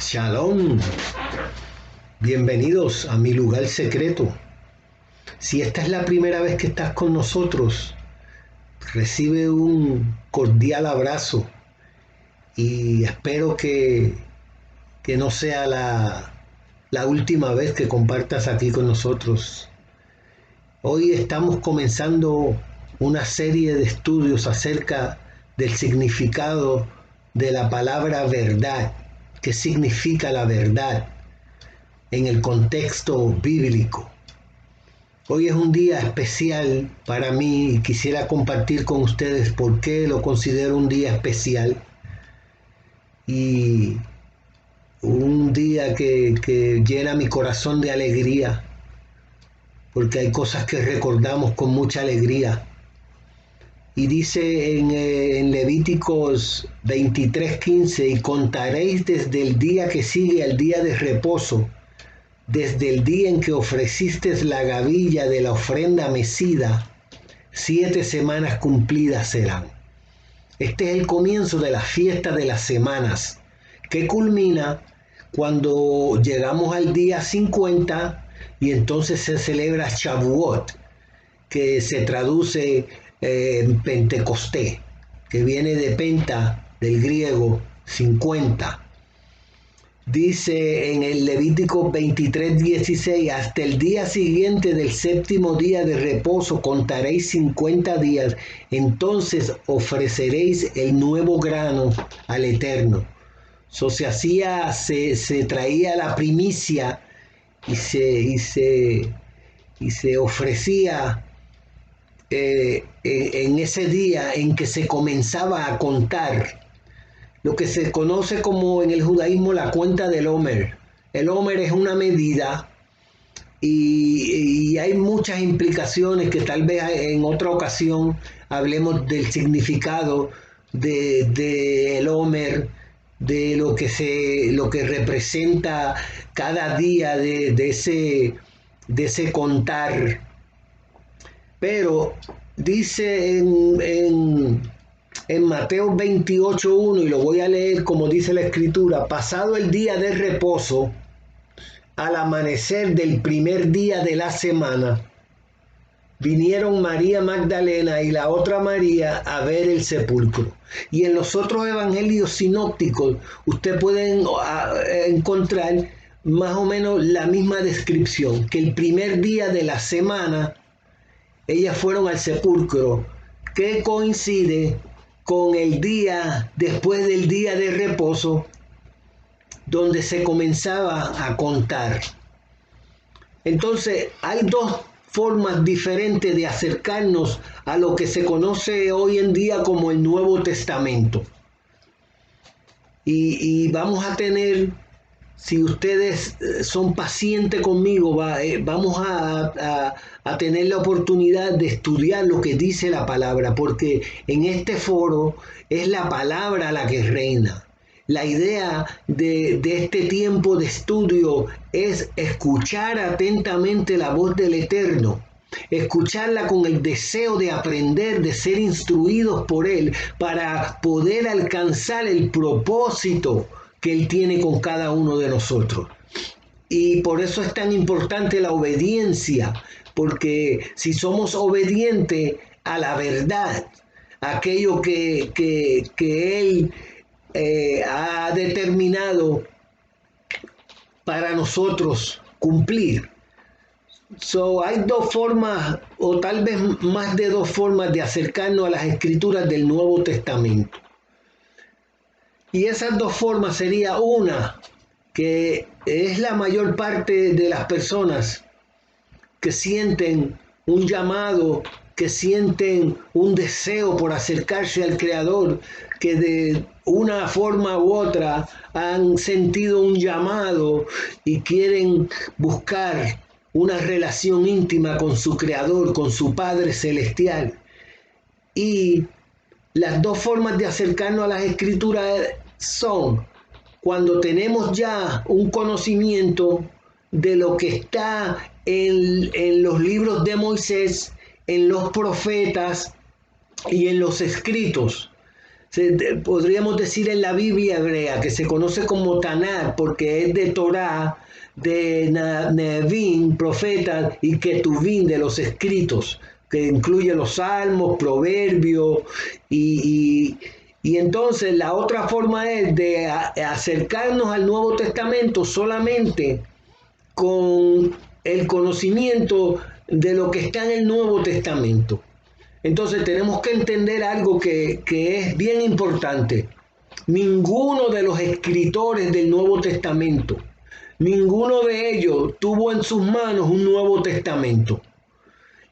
Shalom, bienvenidos a mi lugar secreto. Si esta es la primera vez que estás con nosotros, recibe un cordial abrazo y espero que no sea la última vez que compartas aquí con nosotros. Hoy estamos comenzando una serie de estudios acerca del significado de la palabra verdad. ¿Qué significa la verdad en el contexto bíblico? Hoy es un día especial para mí y quisiera compartir con ustedes por qué lo considero un día especial y un día que llena mi corazón de alegría, porque hay cosas que recordamos con mucha alegría. Y dice en Levíticos 23:15: y contaréis desde el día que sigue al día de reposo, desde el día en que ofreciste la gavilla de la ofrenda mecida, 7 semanas cumplidas serán. Este es el comienzo de la fiesta de las semanas, que culmina cuando llegamos al día 50 y entonces se celebra Shavuot, que se traduce en Pentecostés, que viene de penta, del griego 50. Dice en el Levítico 23:16: hasta el día siguiente del séptimo día de reposo contaréis 50 días, entonces ofreceréis el nuevo grano al Eterno. Se traía la primicia y se ofrecía en ese día en que se comenzaba a contar lo que se conoce como en el judaísmo la cuenta del Omer. El Omer es una medida y hay muchas implicaciones que tal vez en otra ocasión hablemos del significado del Omer, de lo que representa cada día de ese contar. Pero dice en Mateo 28:1, y lo voy a leer como dice la escritura: pasado el día de reposo, al amanecer del primer día de la semana, vinieron María Magdalena y la otra María a ver el sepulcro. Y en los otros evangelios sinópticos usted puede encontrar más o menos la misma descripción, que el primer día de la semana ellas fueron al sepulcro, que coincide con el día después del día de reposo, donde se comenzaba a contar. Entonces, hay dos formas diferentes de acercarnos a lo que se conoce hoy en día como el Nuevo Testamento. Y vamos a tener, si ustedes son pacientes conmigo, vamos a tener la oportunidad de estudiar lo que dice la palabra, porque en este foro es la palabra la que reina. La idea de este tiempo de estudio es escuchar atentamente la voz del Eterno, escucharla con el deseo de aprender, de ser instruidos por Él, para poder alcanzar el propósito que Él tiene con cada uno de nosotros. Y por eso es tan importante la obediencia, porque si somos obedientes a la verdad, aquello que Él ha determinado para nosotros cumplir. Hay dos formas, o tal vez más de dos formas, de acercarnos a las escrituras del Nuevo Testamento. Y esas dos formas sería una, que es la mayor parte de las personas que sienten un llamado, que sienten un deseo por acercarse al Creador, que de una forma u otra han sentido un llamado y quieren buscar una relación íntima con su Creador, con su Padre Celestial. Y las dos formas de acercarnos a las Escrituras son cuando tenemos ya un conocimiento de lo que está en los libros de Moisés, en los profetas y en los escritos. podríamos decir en la Biblia hebrea, que se conoce como Tanakh, porque es de Torah, de Nevi'im, profetas, y Ketuvim, de los escritos, que incluye los salmos, proverbios, y, y entonces la otra forma es de acercarnos al Nuevo Testamento solamente con el conocimiento de lo que está en el Nuevo Testamento. Entonces tenemos que entender algo que es bien importante. Ninguno de los escritores del Nuevo Testamento, ninguno de ellos tuvo en sus manos un Nuevo Testamento.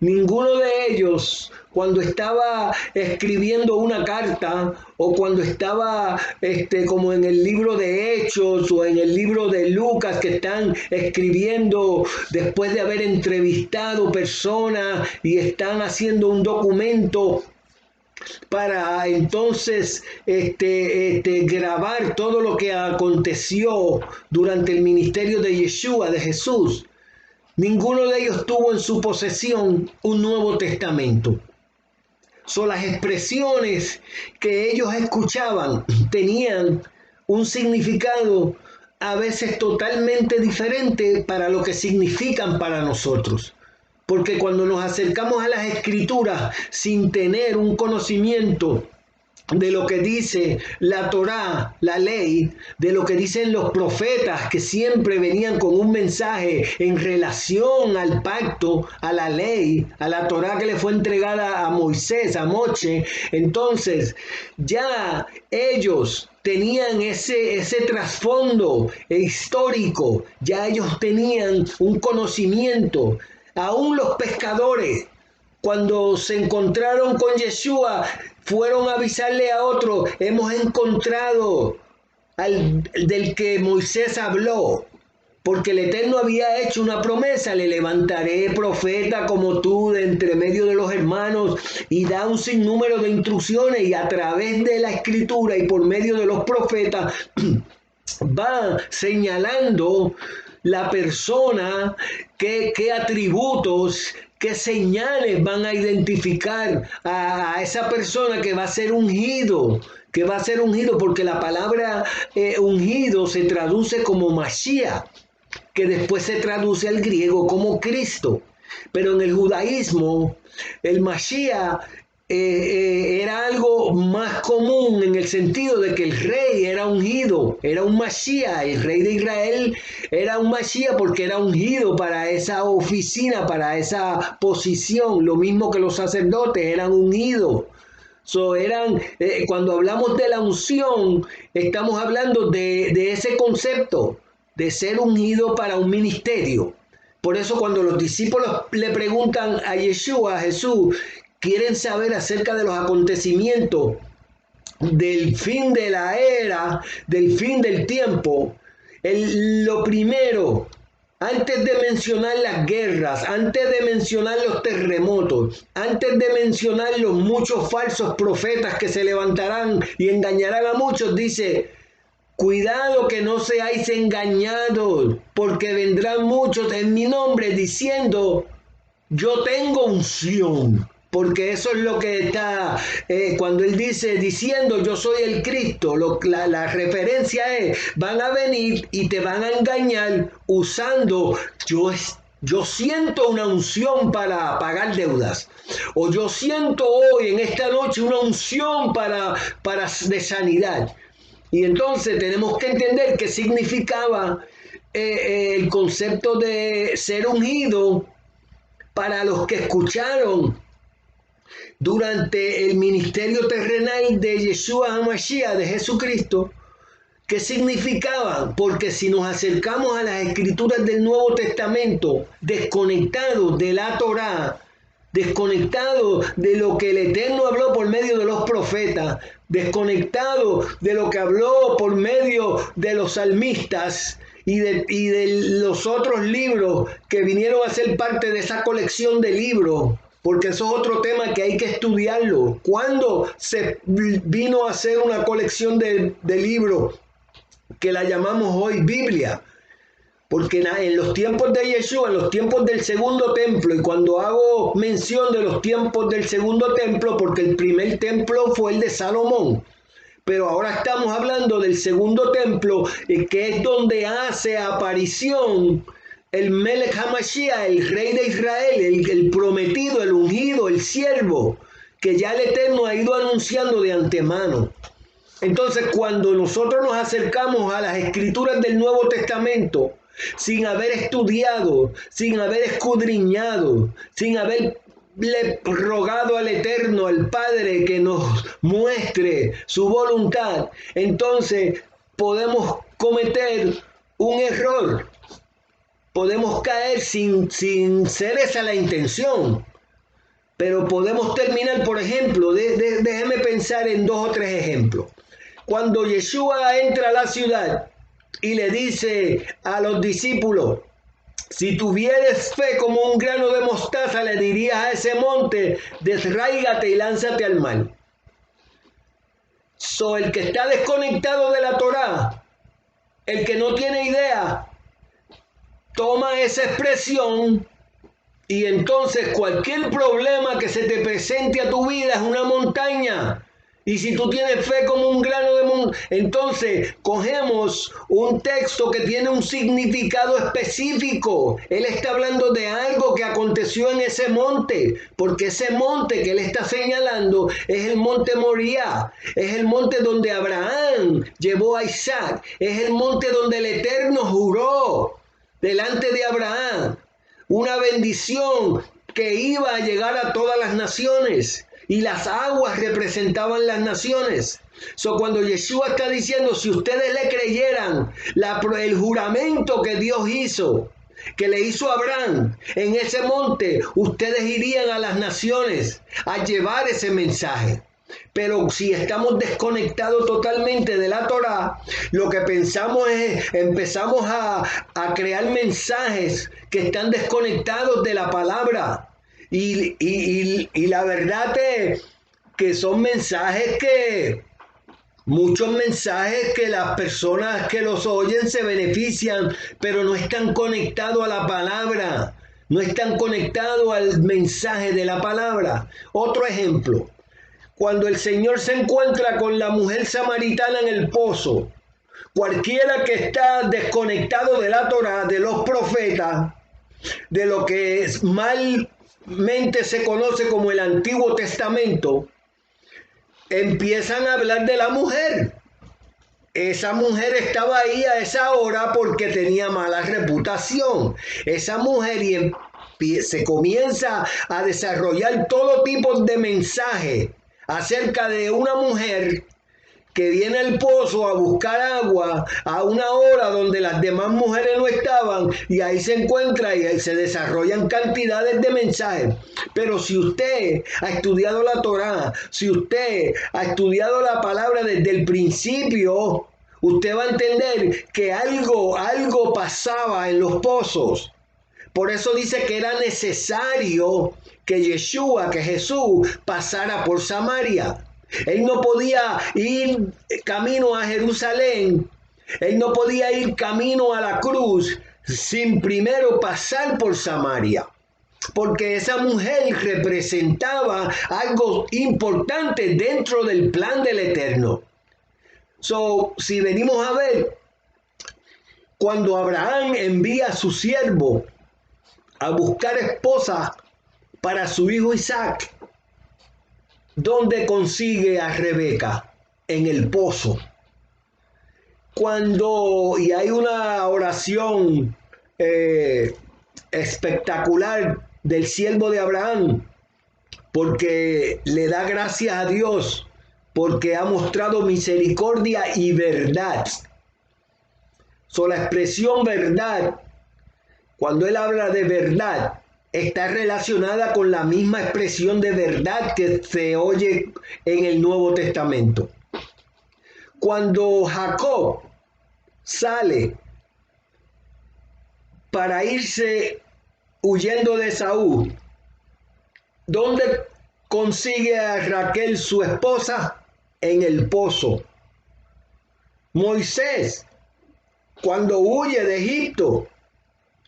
Ninguno de ellos, cuando estaba escribiendo una carta o cuando estaba como en el libro de Hechos o en el libro de Lucas, que están escribiendo después de haber entrevistado personas y están haciendo un documento para entonces grabar todo lo que aconteció durante el ministerio de Yeshua, de Jesús. Ninguno de ellos tuvo en su posesión un Nuevo Testamento. Son las expresiones que ellos escuchaban tenían un significado a veces totalmente diferente para lo que significan para nosotros. Porque cuando nos acercamos a las Escrituras sin tener un conocimiento de lo que dice la Torá, la ley, de lo que dicen los profetas, que siempre venían con un mensaje en relación al pacto, a la ley, a la Torá que le fue entregada a Moisés, a Moche. Entonces ya ellos tenían ese trasfondo histórico, ya ellos tenían un conocimiento. Aún los pescadores, cuando se encontraron con Yeshua, fueron a avisarle a otro: hemos encontrado del que Moisés habló, porque el Eterno había hecho una promesa: le levantaré profeta como tú de entre medio de los hermanos, y da un sinnúmero de instrucciones, y a través de la escritura y por medio de los profetas va señalando la persona, qué atributos, qué señales van a identificar a esa persona que va a ser ungido, porque la palabra ungido se traduce como Mashiach, que después se traduce al griego como Cristo. Pero en el judaísmo, el Mashiach era algo más común, en el sentido de que el rey era ungido, era un Mashiach. El rey de Israel era un Mashiach porque era ungido para esa oficina, para esa posición, lo mismo que los sacerdotes eran ungidos. Cuando hablamos de la unción, estamos hablando de ese concepto de ser ungido para un ministerio. Por eso cuando los discípulos le preguntan a Yeshua, a Jesús, quieren saber acerca de los acontecimientos del fin de la era, del fin del tiempo, lo primero, antes de mencionar las guerras, antes de mencionar los terremotos, antes de mencionar los muchos falsos profetas que se levantarán y engañarán a muchos, dice: cuidado que no seáis engañados, porque vendrán muchos en mi nombre diciendo: yo tengo unción. Porque eso es lo que está, cuando él dice, diciendo yo soy el Cristo, la referencia es: van a venir y te van a engañar usando, yo siento una unción para pagar deudas, o yo siento hoy, en esta noche, una unción de sanidad. Y entonces tenemos que entender qué significaba el concepto de ser ungido para los que escucharon durante el ministerio terrenal de Yeshua HaMashiach, de Jesucristo. ¿Qué significaban? Porque si nos acercamos a las escrituras del Nuevo Testamento, desconectados de la Torá, desconectados de lo que el Eterno habló por medio de los profetas, desconectados de lo que habló por medio de los salmistas y de los otros libros que vinieron a ser parte de esa colección de libros, porque eso es otro tema que hay que estudiarlo. ¿Cuándo se vino a hacer una colección de libros que la llamamos hoy Biblia? Porque en los tiempos de Yeshua, en los tiempos del segundo templo, y cuando hago mención de los tiempos del segundo templo, porque el primer templo fue el de Salomón, Pero ahora estamos hablando del segundo templo, que es donde hace aparición el Melech HaMashiach, el rey de Israel, el prometido, el ungido, el siervo, que ya el Eterno ha ido anunciando de antemano. Entonces, cuando nosotros nos acercamos a las escrituras del Nuevo Testamento, sin haber estudiado, sin haber escudriñado, sin haberle rogado al Eterno, al Padre, que nos muestre su voluntad, entonces podemos cometer un error. Podemos caer sin ser esa la intención. Pero podemos terminar, por ejemplo, déjeme pensar en 2 o 3 ejemplos. Cuando Yeshua entra a la ciudad y le dice a los discípulos, si tuvieres fe como un grano de mostaza, le dirías a ese monte, desráigate y lánzate al mar. El que está desconectado de la Torá, el que no tiene idea, toma esa expresión y entonces cualquier problema que se te presente a tu vida es una montaña. Y si tú tienes fe como un grano de mostaza, entonces cogemos un texto que tiene un significado específico. Él está hablando de algo que aconteció en ese monte, porque ese monte que él está señalando es el monte Moriah, es el monte donde Abraham llevó a Isaac, es el monte donde el Eterno juró delante de Abraham una bendición que iba a llegar a todas las naciones. Y las aguas representaban las naciones. Cuando Yeshua está diciendo, si ustedes le creyeran el juramento que Dios hizo, que le hizo a Abraham en ese monte, ustedes irían a las naciones a llevar ese mensaje. Pero si estamos desconectados totalmente de la Torá, lo que pensamos es, empezamos a crear mensajes que están desconectados de la palabra. Y la verdad es que son muchos mensajes que las personas que los oyen se benefician, pero no están conectados a la palabra, no están conectados al mensaje de la palabra. Otro ejemplo, cuando el Señor se encuentra con la mujer samaritana en el pozo, cualquiera que está desconectado de la Torá, de los profetas, de lo que es malmente se conoce como el Antiguo Testamento, empiezan a hablar de la mujer. Esa mujer estaba ahí a esa hora porque tenía mala reputación. Esa mujer se comienza a desarrollar todo tipo de mensajes acerca de una mujer que viene al pozo a buscar agua a una hora donde las demás mujeres no estaban, y ahí se encuentra y ahí se desarrollan cantidades de mensajes. Pero si usted ha estudiado la Torá, si usted ha estudiado la palabra desde el principio, usted va a entender que algo pasaba en los pozos. Por eso dice que era necesario que Yeshua, que Jesús, pasara por Samaria. Él no podía ir camino a Jerusalén, él no podía ir camino a la cruz sin primero pasar por Samaria, porque esa mujer representaba algo importante dentro del plan del Eterno. Si venimos a ver, cuando Abraham envía a su siervo a buscar esposa para su hijo Isaac, ¿dónde consigue a Rebeca? En el pozo. Y hay una oración espectacular del siervo de Abraham, porque le da gracias a Dios, porque ha mostrado misericordia y verdad. La expresión verdad, cuando él habla de verdad, está relacionada con la misma expresión de verdad que se oye en el Nuevo Testamento. Cuando Jacob sale para irse huyendo de Esaú, ¿dónde consigue a Raquel, su esposa? En el pozo. Moisés, cuando huye de Egipto,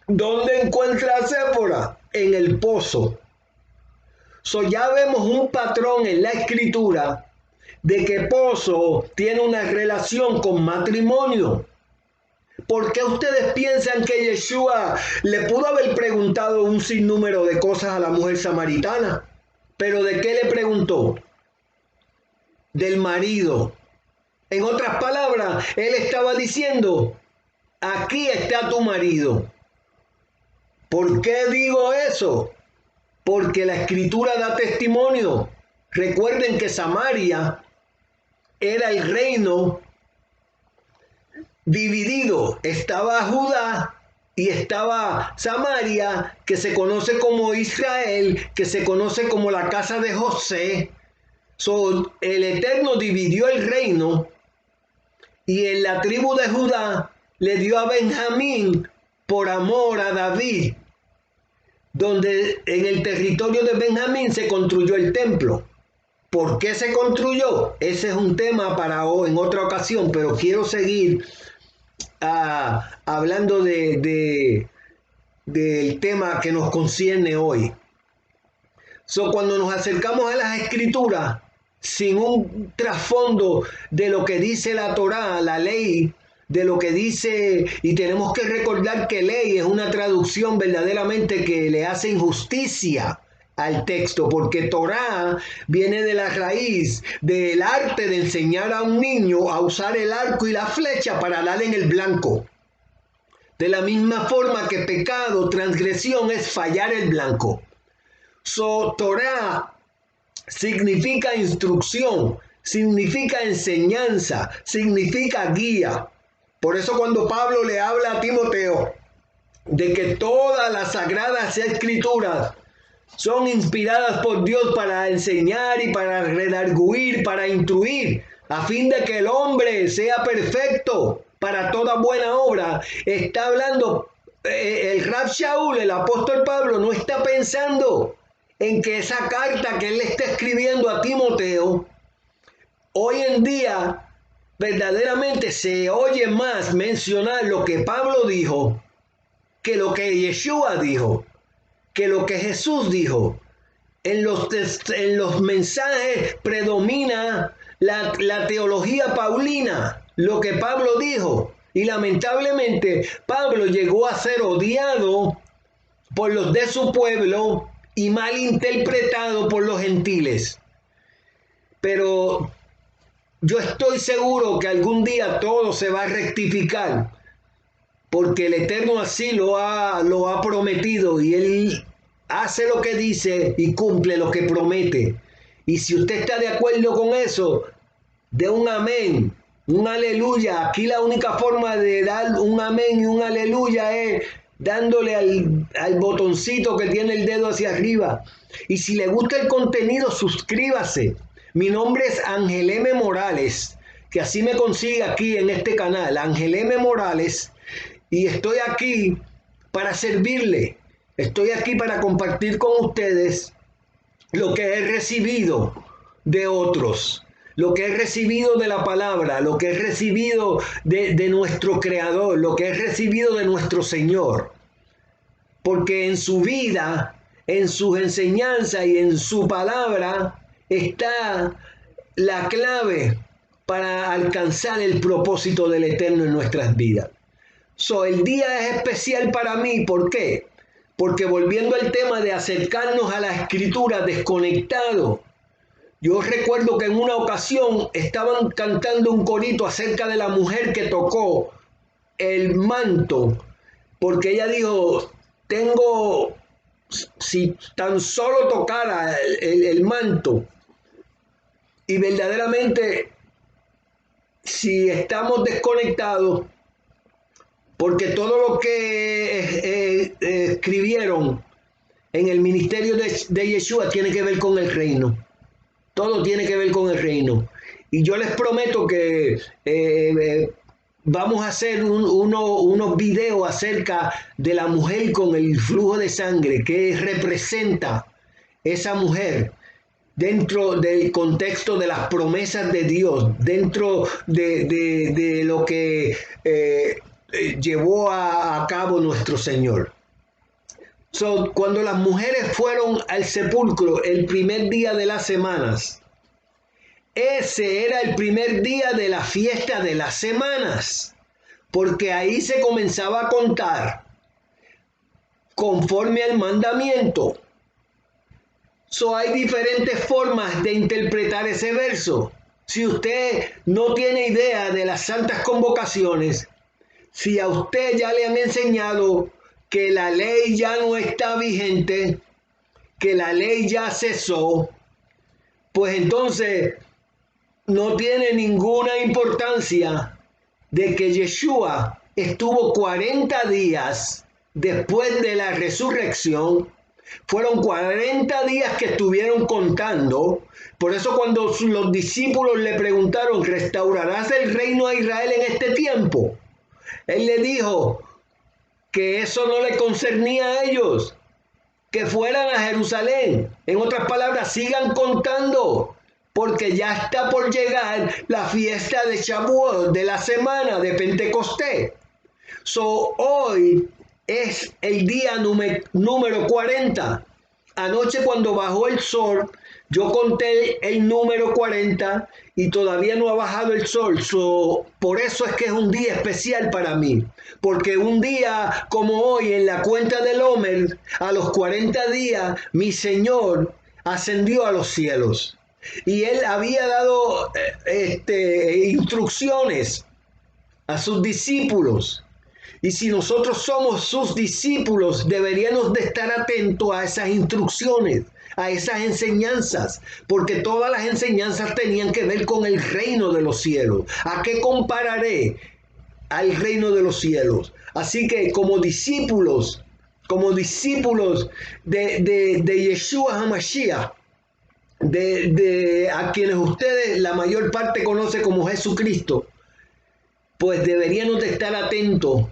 ¿dónde encuentra a Séfora? En el pozo. Ya vemos un patrón en la escritura de que Pozo tiene una relación con matrimonio. ¿Por qué ustedes piensan que Yeshua le pudo haber preguntado un sinnúmero de cosas a la mujer samaritana? ¿Pero de qué le preguntó? Del marido. En otras palabras, él estaba diciendo, aquí está tu marido. ¿Por qué digo eso? Porque la escritura da testimonio. Recuerden que Samaria era el reino dividido. Estaba Judá y estaba Samaria, que se conoce como Israel, que se conoce como la casa de José. El Eterno dividió el reino y en la tribu de Judá le dio a Benjamín por amor a David, donde en el territorio de Benjamín se construyó el templo. ¿Por qué se construyó? Ese es un tema para hoy, en otra ocasión, pero quiero seguir hablando del tema que nos concierne hoy. Cuando nos acercamos a las escrituras, sin un trasfondo de lo que dice la Torá, la ley, de lo que dice, y tenemos que recordar que ley es una traducción verdaderamente que le hace injusticia al texto, porque Torá viene de la raíz del arte de enseñar a un niño a usar el arco y la flecha para dar en el blanco. De la misma forma que pecado, transgresión es fallar el blanco. Torá significa instrucción, significa enseñanza, significa guía. Por eso cuando Pablo le habla a Timoteo de que todas las sagradas escrituras son inspiradas por Dios para enseñar y para redarguir, para instruir, a fin de que el hombre sea perfecto para toda buena obra, está hablando, el Rab Shaul, el apóstol Pablo, no está pensando en que esa carta que él le está escribiendo a Timoteo, hoy en día verdaderamente se oye más mencionar lo que Pablo dijo que lo que Yeshua dijo, que lo que Jesús dijo. En los mensajes predomina la teología paulina, lo que Pablo dijo. Y lamentablemente Pablo llegó a ser odiado por los de su pueblo y mal interpretado por los gentiles. Pero yo estoy seguro que algún día todo se va a rectificar, porque el Eterno así lo ha prometido y Él hace lo que dice y cumple lo que promete. Y si usted está de acuerdo con eso, de un amén, un aleluya. Aquí la única forma de dar un amén y un aleluya es dándole al botoncito que tiene el dedo hacia arriba. Y si le gusta el contenido, suscríbase. Mi nombre es Ángel M. Morales, que así me consigue aquí en este canal, Ángel M. Morales, y estoy aquí para servirle. Estoy aquí para compartir con ustedes lo que he recibido de otros, lo que he recibido de la palabra, lo que he recibido de nuestro Creador, lo que he recibido de nuestro Señor. Porque en su vida, en sus enseñanzas y en su palabra está la clave para alcanzar el propósito del Eterno en nuestras vidas. El día es especial para mí. ¿Por qué? Porque volviendo al tema de acercarnos a la escritura desconectado, yo recuerdo que en una ocasión estaban cantando un corito acerca de la mujer que tocó el manto, porque ella dijo, si tan solo tocara el manto, y verdaderamente si estamos desconectados, porque todo lo que escribieron en el ministerio de Yeshua tiene que ver con el reino. Todo tiene que ver con el reino. Y yo les prometo que vamos a hacer unos videos acerca de la mujer con el flujo de sangre, que representa esa mujer dentro del contexto de las promesas de Dios, dentro de lo que llevó a cabo nuestro Señor. Cuando las mujeres fueron al sepulcro el primer día de las semanas, ese era el primer día de la fiesta de las semanas, porque ahí se comenzaba a contar conforme al mandamiento. Hay diferentes formas de interpretar ese verso. Si usted no tiene idea de las santas convocaciones, si a usted ya le han enseñado que la ley ya no está vigente, que la ley ya cesó, pues entonces no tiene ninguna importancia de que Yeshua estuvo 40 días después de la resurrección. Fueron 40 días que estuvieron contando. Por eso cuando los discípulos le preguntaron, ¿restaurarás el reino a Israel en este tiempo? Él le dijo que eso no le concernía a ellos, que fueran a Jerusalén. En otras palabras, sigan contando, porque ya está por llegar la fiesta de Shavuot, de la semana de Pentecostés. Hoy es el día número 40. Anoche cuando bajó el sol, yo conté el número 40 y todavía no ha bajado el sol. Por eso es que es un día especial para mí. Porque un día como hoy, en la cuenta del Homer, a los 40 días, mi Señor ascendió a los cielos. Y Él había dado instrucciones a sus discípulos. Y si nosotros somos sus discípulos, deberíamos de estar atentos a esas instrucciones, a esas enseñanzas, porque todas las enseñanzas tenían que ver con el reino de los cielos. ¿A qué compararé al reino de los cielos? Así que como discípulos de Yeshua HaMashiach, a quienes ustedes la mayor parte conoce como Jesucristo, pues deberíamos de estar atentos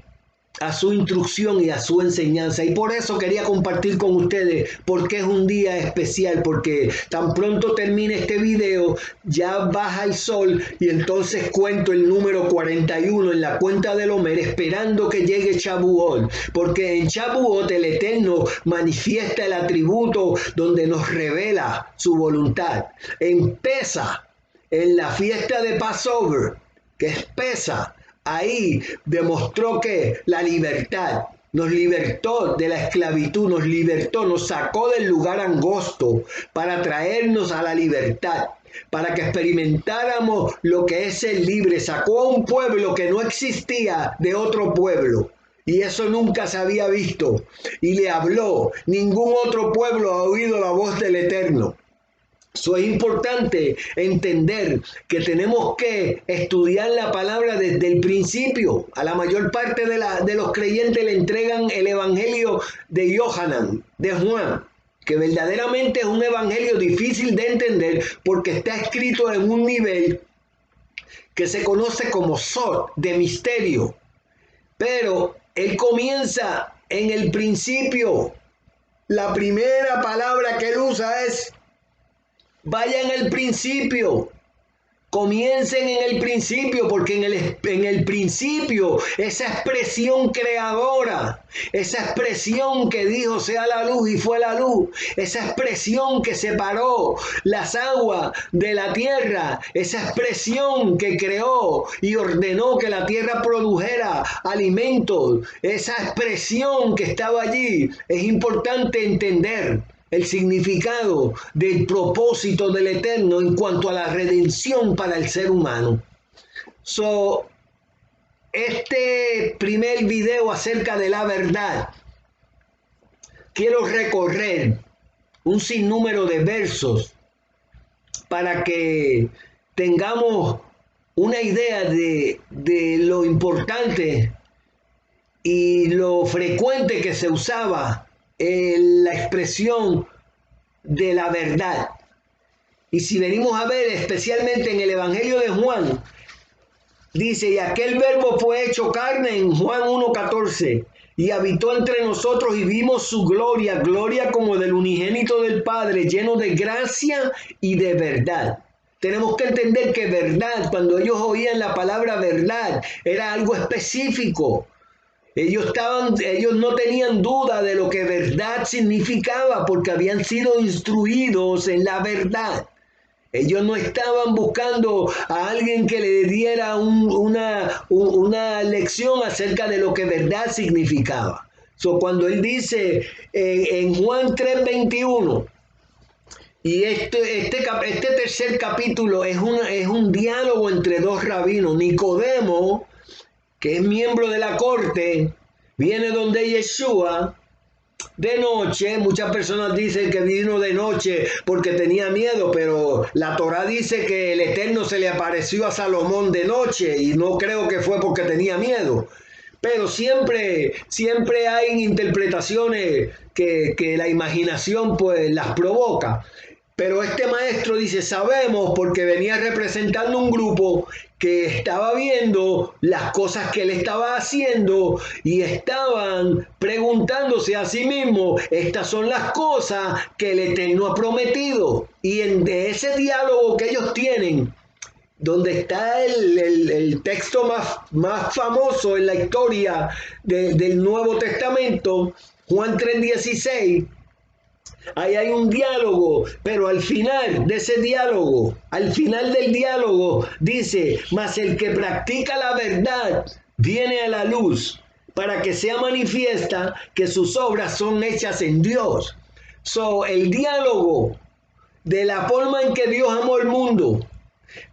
a su instrucción y a su enseñanza. Y por eso quería compartir con ustedes porque es un día especial, porque tan pronto termine este video, ya baja el sol y entonces cuento el número 41 en la cuenta del Homer, esperando que llegue Shavuot, porque en Shavuot el Eterno manifiesta el atributo donde nos revela su voluntad. En Pesach, en la fiesta de Passover, que es Pesach, ahí demostró que la libertad, nos libertó de la esclavitud, nos libertó, nos sacó del lugar angosto para traernos a la libertad, para que experimentáramos lo que es ser libre. Sacó a un pueblo que no existía de otro pueblo. Y eso nunca se había visto. Y le habló. Ningún otro pueblo ha oído la voz del Eterno. Es importante entender que tenemos que estudiar la palabra desde el principio. A la mayor parte de los creyentes le entregan el evangelio de Yohanan, de Juan, que verdaderamente es un evangelio difícil de entender porque está escrito en un nivel que se conoce como sod, de misterio. Pero él comienza en el principio. La primera palabra que él usa es: vayan al principio, comiencen en el principio, porque en el principio, esa expresión creadora, esa expresión que dijo sea la luz y fue la luz, esa expresión que separó las aguas de la tierra, esa expresión que creó y ordenó que la tierra produjera alimentos, esa expresión que estaba allí, es importante entender el significado del propósito del Eterno en cuanto a la redención para el ser humano. Este primer video acerca de la verdad, quiero recorrer un sinnúmero de versos para que tengamos una idea de lo importante y lo frecuente que se usaba la expresión de la verdad. Y si venimos a ver especialmente en el Evangelio de Juan, dice: y aquel verbo fue hecho carne, en Juan 1:14, y habitó entre nosotros y vimos su gloria, gloria como del unigénito del Padre, lleno de gracia y de verdad. Tenemos que entender que verdad, cuando ellos oían la palabra verdad, era algo específico. Ellos no tenían duda de lo que verdad significaba porque habían sido instruidos en la verdad. Ellos no estaban buscando a alguien que le diera una lección acerca de lo que verdad significaba. So, cuando él dice en Juan 3:21, y este tercer capítulo es un diálogo entre dos rabinos. Nicodemo, que es miembro de la corte, viene donde Yeshua de noche. Muchas personas dicen que vino de noche porque tenía miedo, pero la Torá dice que el Eterno se le apareció a Salomón de noche y no creo que fue porque tenía miedo. Pero siempre hay interpretaciones que la imaginación pues las provoca. Pero este maestro dice, sabemos porque venía representando un grupo que estaba viendo las cosas que él estaba haciendo y estaban preguntándose a sí mismos, estas son las cosas que el Eterno ha prometido. Y en ese diálogo que ellos tienen, donde está el texto más famoso en la historia del Nuevo Testamento, Juan 3:16, ahí hay un diálogo, pero al final de ese diálogo, al final del diálogo, dice, mas el que practica la verdad viene a la luz para que sea manifiesta que sus obras son hechas en Dios. So, el diálogo de la forma en que Dios amó el mundo,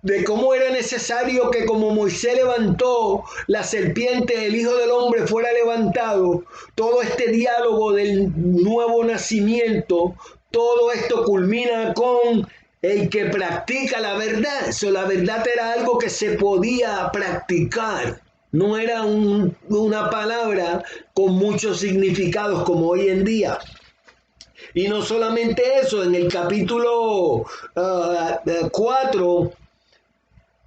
de cómo era necesario que como Moisés levantó la serpiente, el Hijo del Hombre fuera levantado, todo este diálogo del nuevo nacimiento, todo esto culmina con el que practica la verdad. La verdad era algo que se podía practicar, no era una palabra con muchos significados como hoy en día. Y no solamente eso, en el capítulo 4,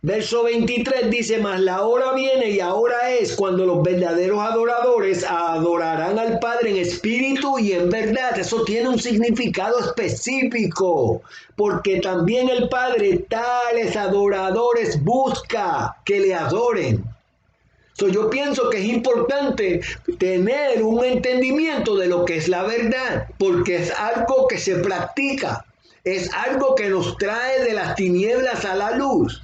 verso 23 dice, mas la hora viene y ahora es cuando los verdaderos adoradores adorarán al Padre en espíritu y en verdad. Eso tiene un significado específico, porque también el Padre tales adoradores busca que le adoren. Yo pienso que es importante tener un entendimiento de lo que es la verdad, porque es algo que se practica, es algo que nos trae de las tinieblas a la luz.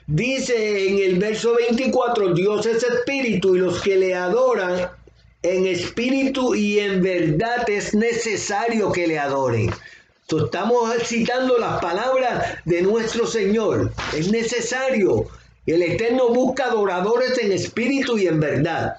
Dice en el verso 24, Dios es espíritu y los que le adoran en espíritu y en verdad es necesario que le adoren. Estamos citando las palabras de nuestro Señor. Es necesario. El Eterno busca adoradores en espíritu y en verdad.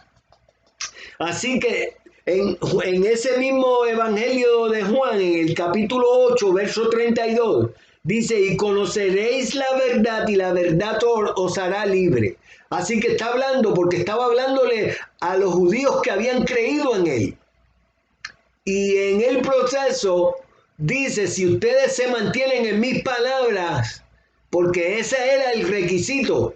Así que en ese mismo Evangelio de Juan, en el capítulo 8, verso 32, dice, y conoceréis la verdad y la verdad os hará libre. Así que está hablando, porque estaba hablándole a los judíos que habían creído en él. Y en el proceso dice, si ustedes se mantienen en mis palabras, porque ese era el requisito.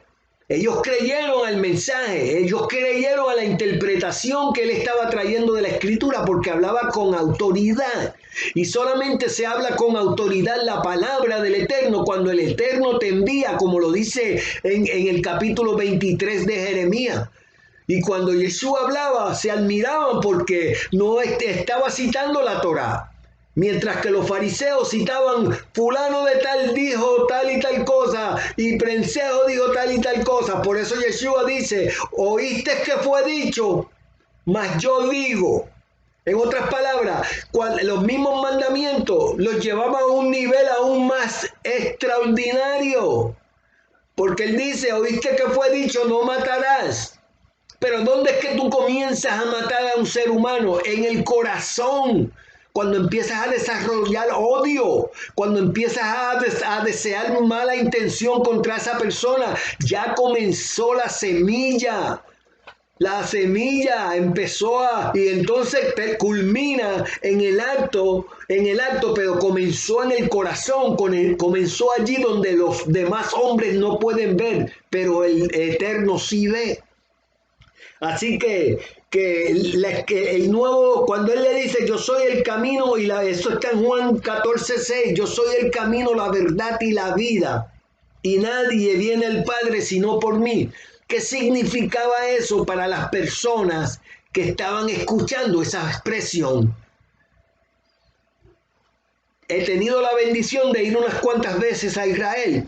Ellos creyeron al mensaje, ellos creyeron a la interpretación que él estaba trayendo de la escritura, porque hablaba con autoridad. Y solamente se habla con autoridad la palabra del Eterno cuando el Eterno te envía, como lo dice en el capítulo 23 de Jeremías. Y cuando Yeshua hablaba, se admiraban porque no estaba citando la Torá. Mientras que los fariseos citaban, fulano de tal dijo tal y tal cosa, y prensejo dijo tal y tal cosa. Por eso Yeshua dice, oíste que fue dicho, mas yo digo. En otras palabras, los mismos mandamientos los llevaban a un nivel aún más extraordinario. Porque él dice, oíste que fue dicho, no matarás. Pero ¿dónde es que tú comienzas a matar a un ser humano? En el corazón. Cuando empiezas a desarrollar odio, cuando empiezas a desear mala intención contra esa persona, ya comenzó la semilla. La semilla empezó y entonces culmina en el acto, pero comenzó en el corazón, comenzó allí donde los demás hombres no pueden ver, pero el Eterno sí ve. Así que el nuevo, cuando él le dice, yo soy el camino, eso está en Juan 14:6, yo soy el camino, la verdad y la vida, y nadie viene al Padre sino por mí. ¿Qué significaba eso para las personas que estaban escuchando esa expresión? he tenido la bendición de ir unas cuantas veces a Israel.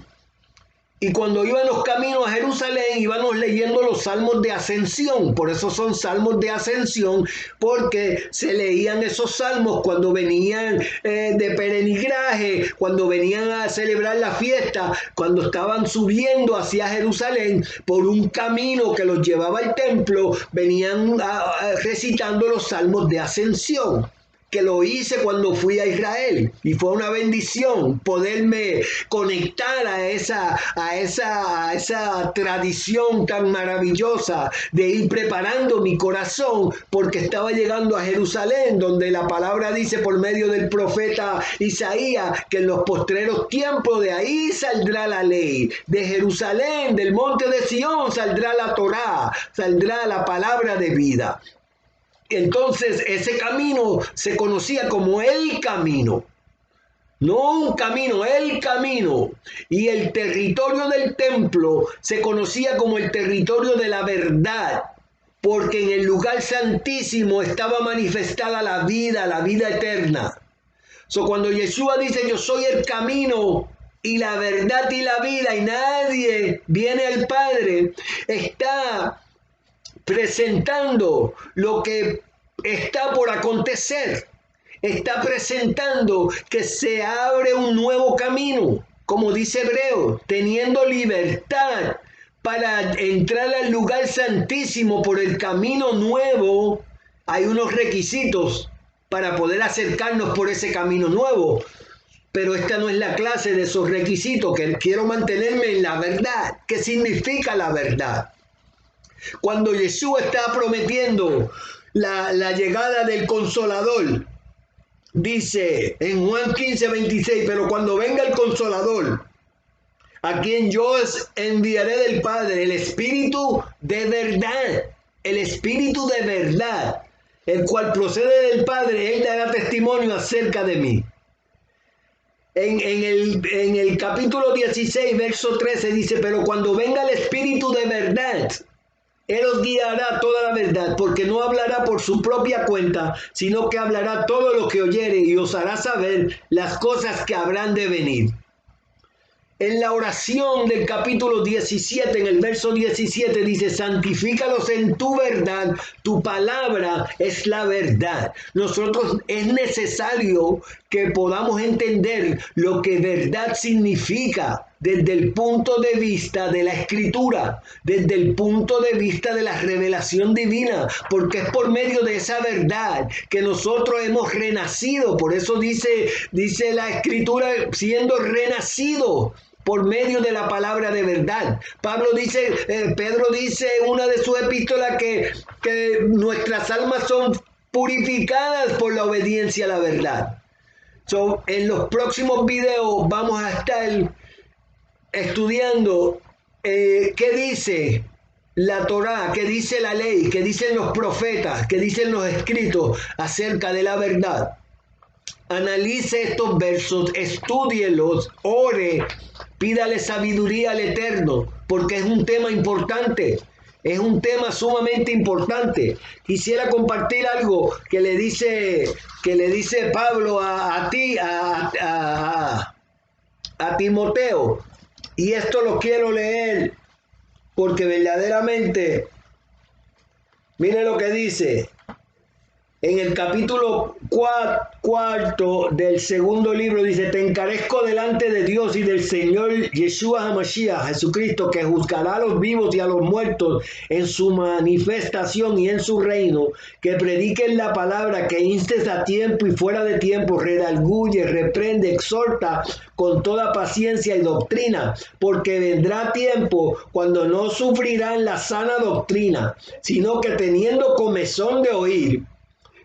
Y cuando íbamos camino a Jerusalén, íbamos leyendo los salmos de ascensión. Por eso son salmos de ascensión, porque se leían esos salmos cuando venían de peregrinaje, cuando venían a celebrar la fiesta, cuando estaban subiendo hacia Jerusalén por un camino que los llevaba al templo, venían recitando los salmos de ascensión, que lo hice cuando fui a Israel, y fue una bendición poderme conectar a esa tradición tan maravillosa de ir preparando mi corazón, porque estaba llegando a Jerusalén, donde la palabra dice por medio del profeta Isaías que en los postreros tiempos de ahí saldrá la ley, de Jerusalén, del monte de Sión saldrá la Torá, saldrá la palabra de vida. Entonces ese camino se conocía como el camino, no un camino, el camino. Y el territorio del templo se conocía como el territorio de la verdad, porque en el lugar santísimo estaba manifestada la vida eterna. Cuando Yeshua dice yo soy el camino y la verdad y la vida y nadie viene al Padre, está presentando lo que está por acontecer. Está presentando que se abre un nuevo camino, como dice Hebreo, teniendo libertad para entrar al lugar santísimo por el camino nuevo. Hay unos requisitos para poder acercarnos por ese camino nuevo, pero esta no es la clase de esos requisitos, que quiero mantenerme en la verdad. ¿Qué significa la verdad? Cuando Jesús está prometiendo la llegada del Consolador, dice en Juan 15:26, pero cuando venga el Consolador, a quien yo enviaré del Padre, el Espíritu de verdad, el cual procede del Padre, él dará testimonio acerca de mí. En el capítulo 16, verso 13 dice, pero cuando venga el Espíritu de verdad, Él os guiará toda la verdad, porque no hablará por su propia cuenta, sino que hablará todo lo que oyere y os hará saber las cosas que habrán de venir. En la oración del capítulo 17, en el verso 17, dice, santifícalos en tu verdad, tu palabra es la verdad. Nosotros es necesario que podamos entender lo que verdad significa desde el punto de vista de la Escritura, desde el punto de vista de la revelación divina, porque es por medio de esa verdad que nosotros hemos renacido. Por eso dice la Escritura, siendo renacido por medio de la palabra de verdad. Pedro dice en una de sus epístolas que nuestras almas son purificadas por la obediencia a la verdad. En los próximos videos vamos a estar estudiando qué dice la Torá, qué dice la ley, qué dicen los profetas, qué dicen los escritos acerca de la verdad. Analice estos versos, estúdielos, ore, pídale sabiduría al Eterno, porque es un tema importante, es un tema sumamente importante. Quisiera compartir algo que le dice Pablo a Timoteo, y esto lo quiero leer porque verdaderamente, mire lo que dice. En el capítulo 4 del segundo libro dice, te encarezco delante de Dios y del Señor Yeshua HaMashiach, Jesucristo, que juzgará a los vivos y a los muertos en su manifestación y en su reino, que prediquen la palabra, que instes a tiempo y fuera de tiempo, redarguye, reprende, exhorta con toda paciencia y doctrina, porque vendrá tiempo cuando no sufrirán la sana doctrina, sino que teniendo comezón de oír,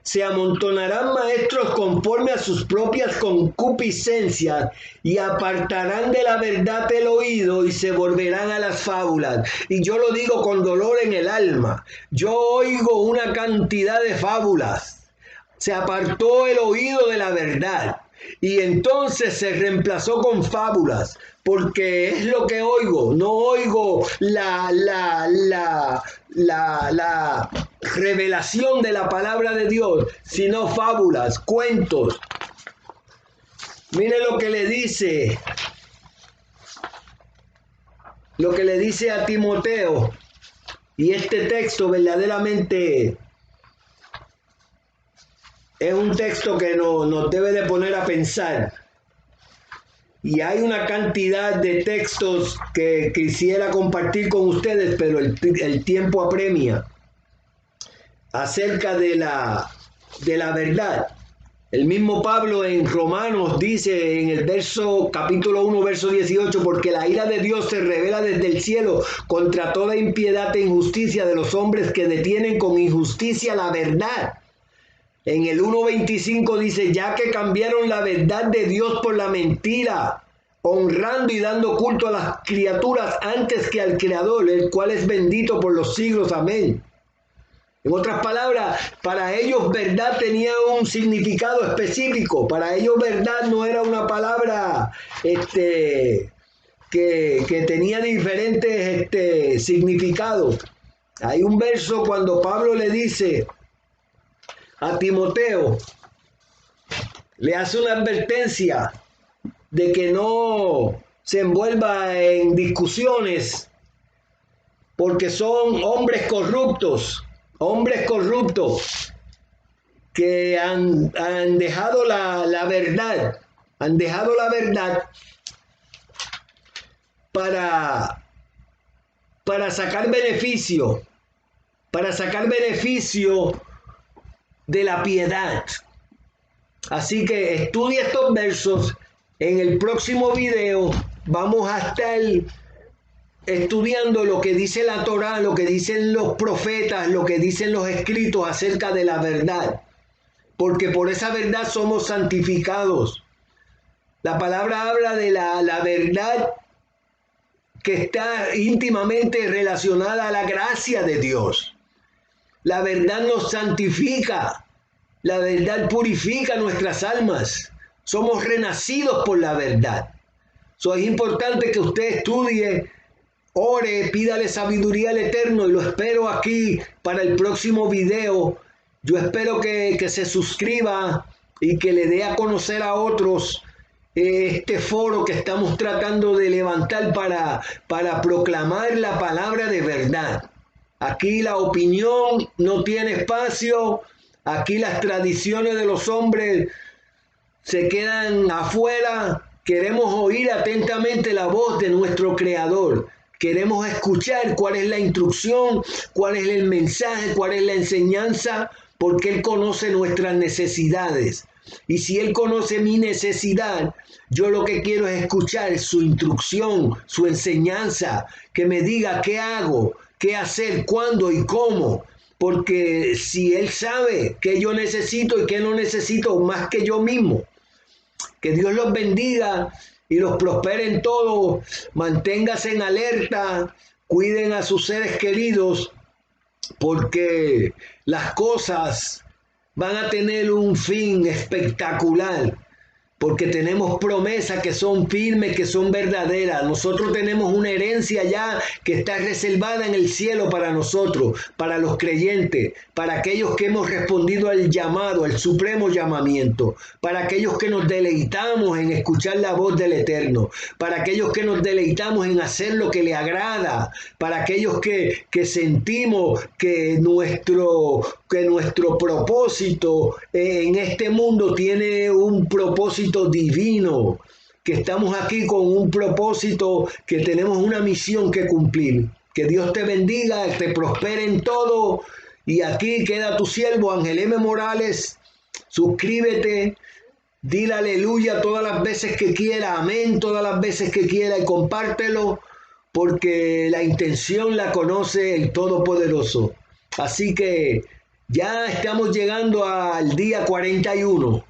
se amontonarán maestros conforme a sus propias concupiscencias y apartarán de la verdad el oído y se volverán a las fábulas. Y yo lo digo con dolor en el alma. Yo oigo una cantidad de fábulas. Se apartó el oído de la verdad y entonces se reemplazó con fábulas, porque es lo que oigo. No oigo la revelación de la palabra de Dios, sino fábulas, cuentos. Mire lo que le dice a Timoteo. Y este texto verdaderamente es un texto que nos debe de poner a pensar. Y hay una cantidad de textos que quisiera compartir con ustedes, pero el tiempo apremia, acerca de la verdad. El mismo Pablo en Romanos dice en el capítulo 1, verso 18, porque la ira de Dios se revela desde el cielo contra toda impiedad e injusticia de los hombres que detienen con injusticia la verdad. En el 1.25 dice, ya que cambiaron la verdad de Dios por la mentira, honrando y dando culto a las criaturas antes que al Creador, el cual es bendito por los siglos. Amén. En otras palabras, para ellos verdad tenía un significado específico. Para ellos verdad no era una palabra que tenía diferentes significados. Hay un verso cuando Pablo le dice a Timoteo, le hace una advertencia de que no se envuelva en discusiones porque son hombres corruptos que han dejado la verdad, para sacar beneficio de la piedad. Así que estudia estos versos. En el próximo video vamos a estar estudiando lo que dice la Torá, lo que dicen los profetas, lo que dicen los escritos acerca de la verdad. Porque por esa verdad somos santificados. La palabra habla de la verdad que está íntimamente relacionada a la gracia de Dios. La verdad nos santifica. La verdad purifica nuestras almas. Somos renacidos por la verdad. Es importante que usted estudie, ore, pídale sabiduría al Eterno, y lo espero aquí para el próximo video. Yo espero que se suscriba y que le dé a conocer a otros este foro que estamos tratando de levantar para proclamar la palabra de verdad. Aquí la opinión no tiene espacio. Aquí las tradiciones de los hombres se quedan afuera. Queremos oír atentamente la voz de nuestro Creador. Queremos escuchar cuál es la instrucción, cuál es el mensaje, cuál es la enseñanza, porque Él conoce nuestras necesidades. Y si Él conoce mi necesidad, yo lo que quiero es escuchar su instrucción, su enseñanza, que me diga qué hago, qué hacer, cuándo y cómo. Porque si Él sabe qué yo necesito y qué no necesito más que yo mismo. Que Dios los bendiga y los prospere en todo. Manténgase en alerta, cuiden a sus seres queridos, porque las cosas van a tener un fin espectacular. Porque tenemos promesas que son firmes, que son verdaderas. Nosotros tenemos una herencia ya que está reservada en el cielo para nosotros, para los creyentes, para aquellos que hemos respondido al llamado, al supremo llamamiento, para aquellos que nos deleitamos en escuchar la voz del Eterno, para aquellos que nos deleitamos en hacer lo que le agrada, para aquellos que sentimos que nuestro propósito en este mundo tiene un propósito divino, que estamos aquí con un propósito, que tenemos una misión que cumplir. Que Dios te bendiga, te prospere en todo. Y aquí queda tu siervo Ángel M. Morales. Suscríbete, dile aleluya todas las veces que quiera, amén todas las veces que quiera, y compártelo, porque la intención la conoce el Todopoderoso. Así que ya estamos llegando al día 41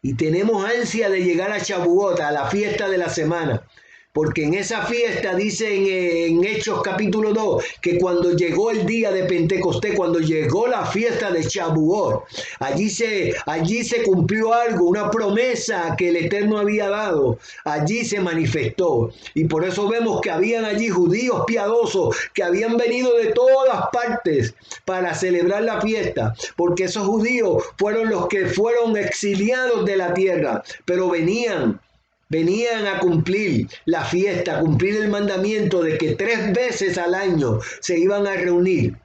y tenemos ansia de llegar a Shavuot, a la fiesta de la semana. Porque en esa fiesta dice en Hechos capítulo 2 que cuando llegó el día de Pentecostés, cuando llegó la fiesta de Shavuot, allí se cumplió algo, una promesa que el Eterno había dado, allí se manifestó. Y por eso vemos que habían allí judíos piadosos que habían venido de todas partes para celebrar la fiesta, porque esos judíos fueron los que fueron exiliados de la tierra, pero venían a cumplir la fiesta, a cumplir el mandamiento de que 3 veces al año se iban a reunir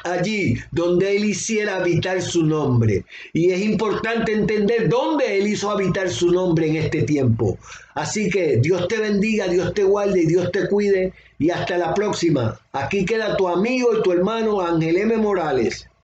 allí donde Él hiciera habitar su nombre. Y es importante entender dónde Él hizo habitar su nombre en este tiempo. Así que Dios te bendiga, Dios te guarde y Dios te cuide. Y hasta la próxima. Aquí queda tu amigo y tu hermano Ángel M. Morales.